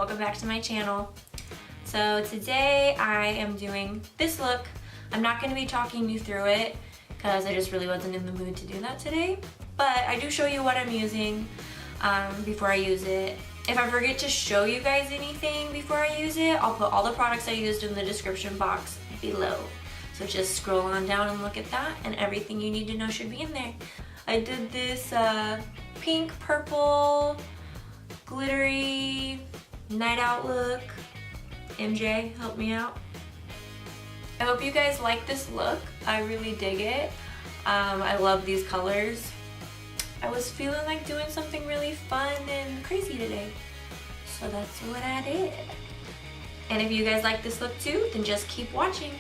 welcome back to my channel. So today I am doing this look. I'm not going to be talking you through it because I just really wasn't in the mood to do that today, but I do show you what I'm using before I use it. If I forget to show you guys anything before I use it, I'll put all the products I used in the description box below. So just scroll on down and look at that, and everything you need to know should be in there. I did this pink, purple, glittery night out look. MJ, help me out. I hope you guys like this look. I really dig it. I love these colors. I was feeling like doing something really fun and crazy today, so that's what I did. And if you guys like this look too, then just keep watching.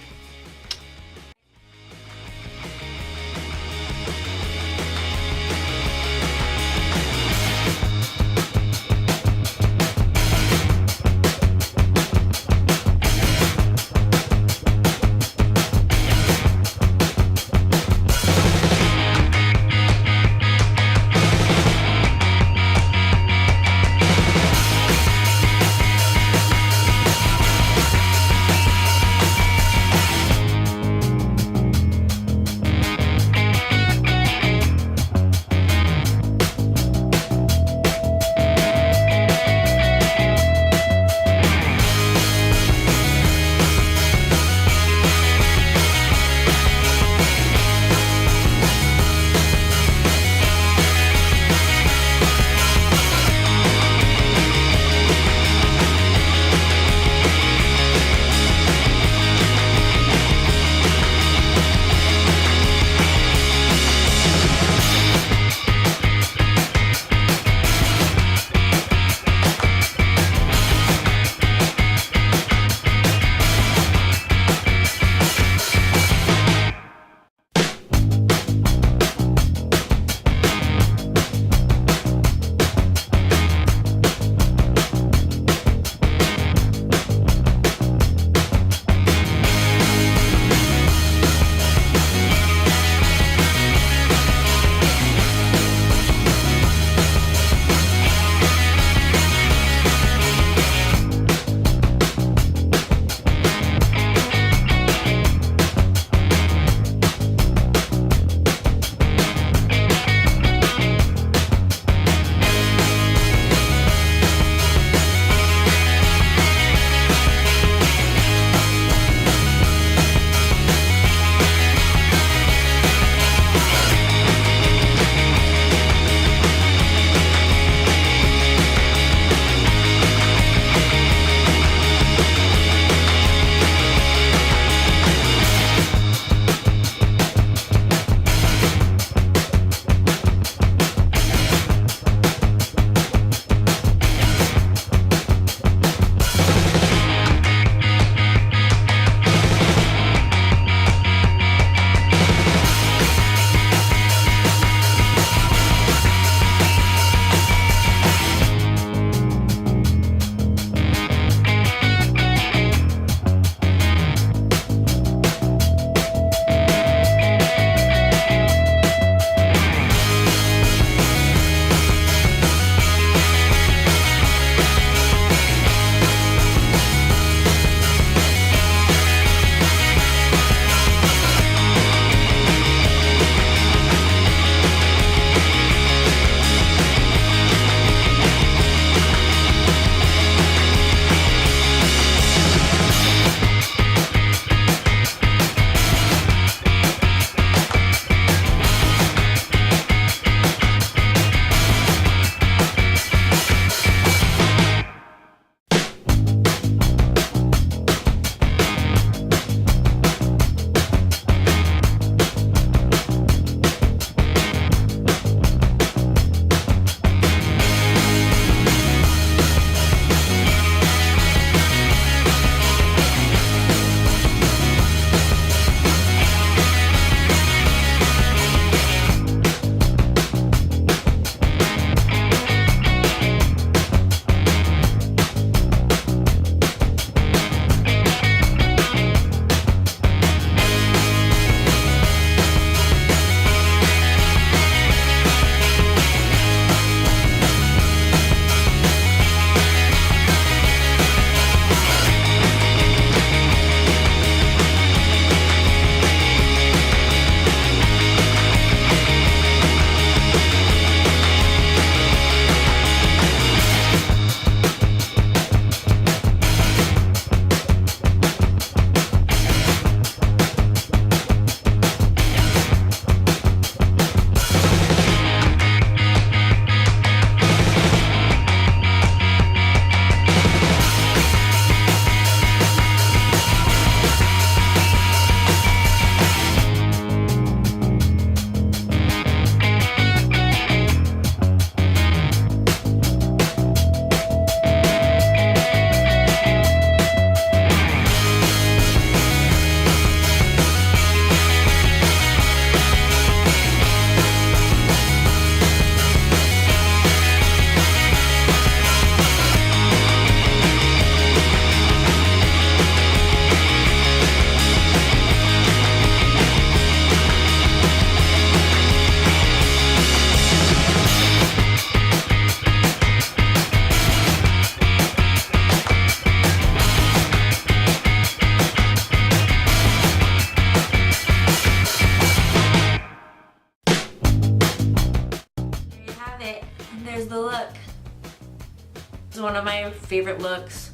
favorite looks.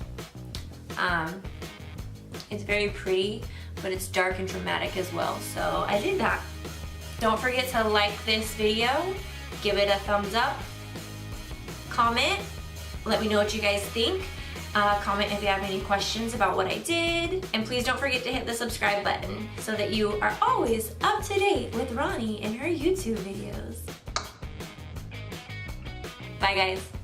It's very pretty, but it's dark and dramatic as well, so I did that. Don't forget to like this video, give it a thumbs up, comment, let me know what you guys think. Comment if you have any questions about what I did. And please don't forget to hit the subscribe button so that you are always up to date with Ronnie and her YouTube videos. Bye guys.